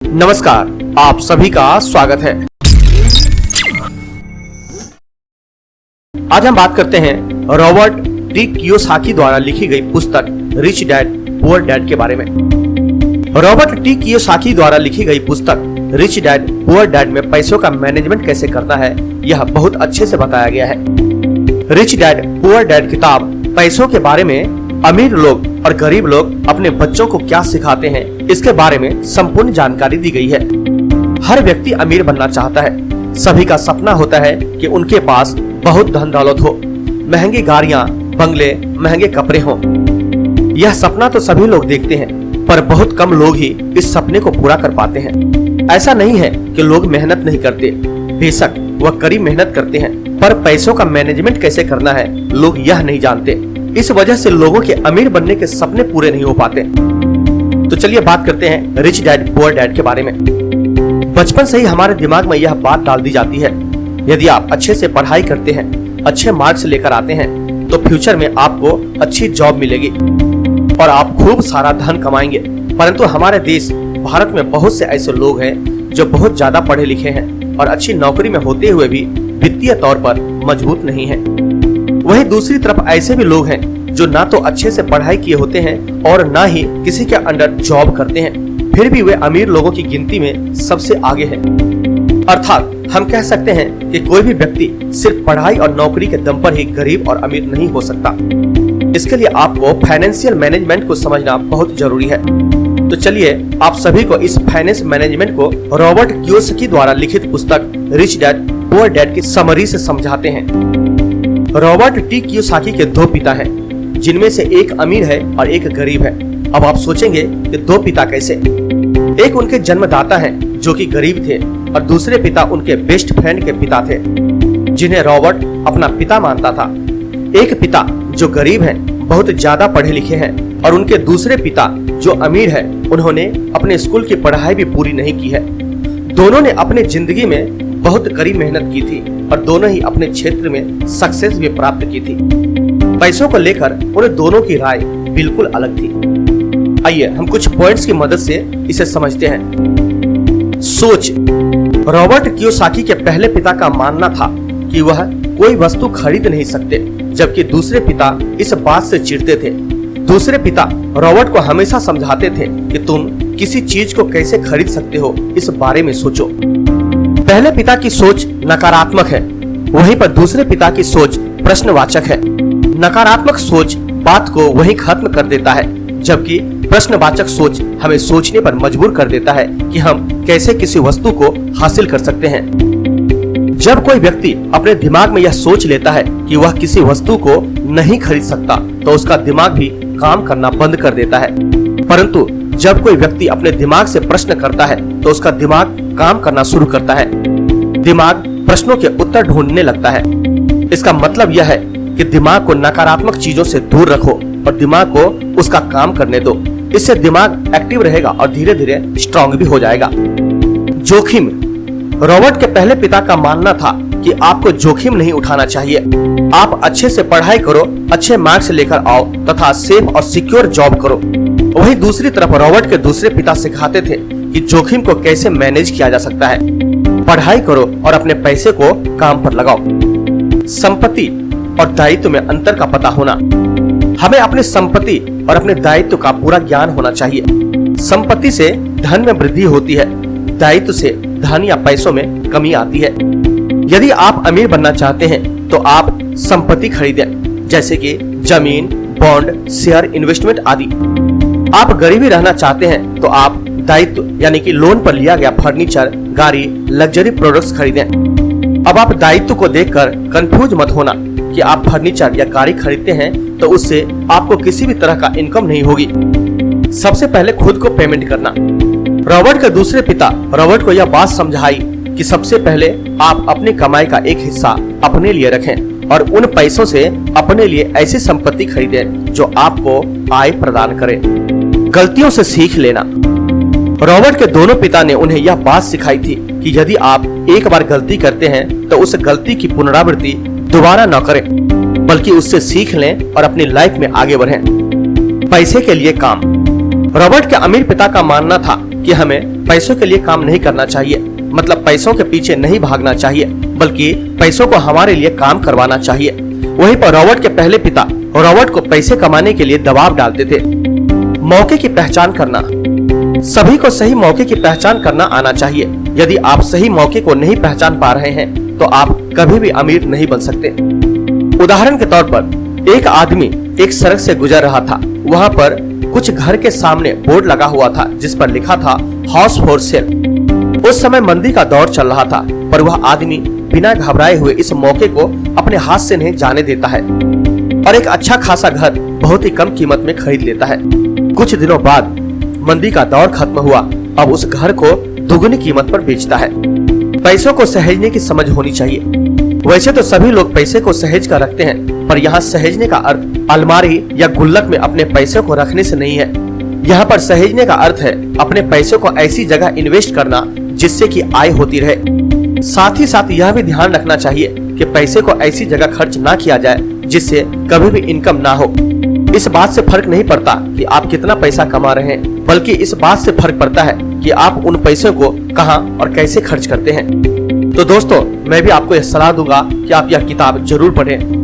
नमस्कार, आप सभी का स्वागत है। आज हम बात करते हैं रॉबर्ट टी कियोसाकी द्वारा लिखी गई पुस्तक रिच डैड पुअर डैड के बारे में। रॉबर्ट टी कियोसाकी द्वारा लिखी गई पुस्तक रिच डैड पुअर डैड में पैसों का मैनेजमेंट कैसे करना है, यह बहुत अच्छे से बताया गया है। रिच डैड पुअर डैड किताब पैसों के बारे में अमीर लोग और गरीब लोग अपने बच्चों को क्या सिखाते हैं, इसके बारे में संपूर्ण जानकारी दी गई है। हर व्यक्ति अमीर बनना चाहता है। सभी का सपना होता है कि उनके पास बहुत धन दौलत हो, महंगी गाड़ियां, बंगले, महंगे कपड़े हों। यह सपना तो सभी लोग देखते हैं, पर बहुत कम लोग ही इस सपने को पूरा कर पाते हैं। ऐसा नहीं है कि लोग मेहनत नहीं करते, बेशक वह कड़ी मेहनत करते हैं, पर पैसों का मैनेजमेंट कैसे करना है लोग यह नहीं जानते। इस वजह से लोगों के अमीर बनने के सपने पूरे नहीं हो पाते। तो चलिए बात करते हैं रिच डैड पुअर डैड के बारे में। बचपन से ही हमारे दिमाग में यह बात डाल दी जाती है, यदि आप अच्छे से पढ़ाई करते हैं, अच्छे मार्क्स लेकर आते हैं, तो फ्यूचर में आपको अच्छी जॉब मिलेगी और आप खूब सारा धन कमाएंगे। परंतु हमारे देश भारत में बहुत से ऐसे लोग हैं जो बहुत ज्यादा पढ़े लिखे हैं और अच्छी नौकरी में होते हुए भी वित्तीय तौर पर मजबूत नहीं है। वहीं दूसरी तरफ ऐसे भी लोग हैं जो ना तो अच्छे से पढ़ाई किए होते हैं और ना ही किसी के अंडर जॉब करते हैं, फिर भी वे अमीर लोगों की गिनती में सबसे आगे हैं। अर्थात हम कह सकते हैं कि कोई भी व्यक्ति सिर्फ पढ़ाई और नौकरी के दम पर ही गरीब और अमीर नहीं हो सकता। इसके लिए आपको फाइनेंशियल मैनेजमेंट को समझना बहुत जरूरी है। तो चलिए आप सभी को इस फाइनेंस मैनेजमेंट को रॉबर्ट कियोसाकी द्वारा लिखित पुस्तक रिच डैड पुअर डैड की समरी से समझाते हैं। रॉबर्ट टी कियोसाकी के दो पिता हैं, जिनमें से एक अमीर है और एक गरीब है। अब आप सोचेंगे कि दो पिता कैसे? एक उनके जन्मदाता हैं जो कि गरीब थे और दूसरे पिता उनके बेस्ट फ्रेंड के पिता थे, जिन्हें रॉबर्ट अपना पिता मानता था। एक पिता जो गरीब हैं, बहुत ज्यादा पढ़े लिखे हैं और उनके दूसरे पिता जो अमीर है, उन्होंने अपने स्कूल की पढ़ाई भी पूरी नहीं की है। दोनों ने अपने जिंदगी में बहुत कड़ी मेहनत की थी और दोनों ही अपने क्षेत्र में सक्सेस भी प्राप्त की थी। पैसों को लेकर उन दोनों की राय बिल्कुल अलग थी। आइए हम कुछ पॉइंट्स की मदद से इसे समझते हैं। सोच। रॉबर्ट कियोसाकी के पहले पिता का मानना था कि वह कोई वस्तु खरीद नहीं सकते, जबकि दूसरे पिता इस बात से चिढ़ते थे। दूसरे पिता रॉबर्ट को हमेशा समझाते थे कि तुम किसी चीज को कैसे खरीद सकते हो, इस बारे में सोचो। पहले पिता की सोच नकारात्मक है, वहीं पर दूसरे पिता की सोच प्रश्नवाचक है। नकारात्मक सोच बात को वहीं खत्म कर देता है, जबकि प्रश्नवाचक सोच हमें सोचने पर मजबूर कर देता है कि हम कैसे किसी वस्तु को हासिल कर सकते हैं। जब कोई व्यक्ति अपने दिमाग में यह सोच लेता है कि वह किसी वस्तु को नहीं खरीद सकता, तो उसका दिमाग भी काम करना बंद कर देता है। परंतु जब कोई व्यक्ति अपने दिमाग से प्रश्न करता है, तो उसका दिमाग काम करना शुरू करता है। दिमाग प्रश्नों के उत्तर ढूंढने लगता है। इसका मतलब यह है कि दिमाग को नकारात्मक चीजों से दूर रखो और दिमाग को उसका काम करने दो। इससे दिमाग एक्टिव रहेगा और धीरे धीरे स्ट्रांग भी हो जाएगा। जोखिम। रॉबर्ट के पहले पिता का मानना था कि आपको जोखिम नहीं उठाना चाहिए। आप अच्छे से पढ़ाई करो, अच्छे मार्क्स लेकर आओ तथा सेफ और सिक्योर जॉब करो। वहीं दूसरी तरफ रॉबर्ट के दूसरे पिता सिखाते थे कि जोखिम को कैसे मैनेज किया जा सकता है। पढ़ाई करो और अपने पैसे को काम पर लगाओ। संपत्ति और दायित्व में अंतर का पता होना। हमें अपनी संपत्ति और अपने दायित्व का पूरा ज्ञान होना चाहिए। संपत्ति से धन में वृद्धि होती है, दायित्व से धन या पैसों में कमी आती है। यदि आप अमीर बनना चाहते हैं तो आप संपत्ति खरीदें, जैसे कि जमीन, बॉन्ड, शेयर, इन्वेस्टमेंट आदि। आप गरीबी रहना चाहते हैं तो आप दायित्व यानी कि लोन पर लिया गया फर्नीचर, गाड़ी, लग्जरी प्रोडक्ट्स खरीदें। अब आप दायित्व को देखकर कंफ्यूज मत होना कि आप फर्नीचर या गाड़ी खरीदते हैं तो उससे आपको किसी भी तरह का इनकम नहीं होगी। सबसे पहले खुद को पेमेंट करना। रॉबर्ट के दूसरे पिता रॉबर्ट को यह बात समझाई कि सबसे पहले आप अपनी कमाई का एक हिस्सा अपने लिए रखें और उन पैसों से अपने लिए ऐसी संपत्ति खरीदें जो आपको आय प्रदान करे। गलतियों से सीख लेना। रॉबर्ट के दोनों पिता ने उन्हें यह बात सिखाई थी कि यदि आप एक बार गलती करते हैं तो उस गलती की पुनरावृत्ति दोबारा न करें, बल्कि उससे सीख लें और अपनी लाइफ में आगे बढ़ें। पैसे के लिए काम। रॉबर्ट के अमीर पिता का मानना था कि कि हमें पैसों के लिए काम नहीं करना चाहिए, मतलब पैसों के पीछे नहीं भागना चाहिए, बल्कि पैसों को हमारे लिए काम करवाना चाहिए। वहीं पर रॉबर्ट के पहले पिता रॉबर्ट को पैसे कमाने के लिए दबाव डालते थे। मौके की पहचान करना। सभी को सही मौके की पहचान करना आना चाहिए। यदि आप सही मौके को नहीं पहचान पा रहे हैं तो आप कभी भी अमीर नहीं बन सकते। उदाहरण के तौर पर एक आदमी एक सड़क से गुजर रहा था। वहाँ पर कुछ घर के सामने बोर्ड लगा हुआ था जिस पर लिखा था हाउस फॉर सेल। उस समय मंदी का दौर चल रहा था, पर वह आदमी बिना घबराए हुए इस मौके को अपने हाथ से नहीं जाने देता है और एक अच्छा खासा घर बहुत ही कम कीमत में खरीद लेता है। कुछ दिनों बाद मंदी का दौर खत्म हुआ। अब उस घर को दुगनी कीमत पर बेचता है। पैसों को सहेजने की समझ होनी चाहिए। वैसे तो सभी लोग पैसे को सहेज कर रखते हैं, पर यहाँ सहेजने का अर्थ अलमारी या गुल्लक में अपने पैसे को रखने से नहीं है। यहाँ पर सहेजने का अर्थ है अपने पैसों को ऐसी जगह इन्वेस्ट करना जिससे कि आय होती रहे। साथ ही साथ यह भी ध्यान रखना चाहिए कि पैसे को ऐसी जगह खर्च ना किया जाए जिससे कभी भी इनकम ना हो। इस बात से फर्क नहीं पड़ता कि आप कितना पैसा कमा रहे हैं, बल्कि इस बात से फर्क पड़ता है कि आप उन पैसों को कहां और कैसे खर्च करते हैं। तो दोस्तों, मैं भी आपको यह सलाह दूंगा कि आप यह किताब जरूर पढ़ें।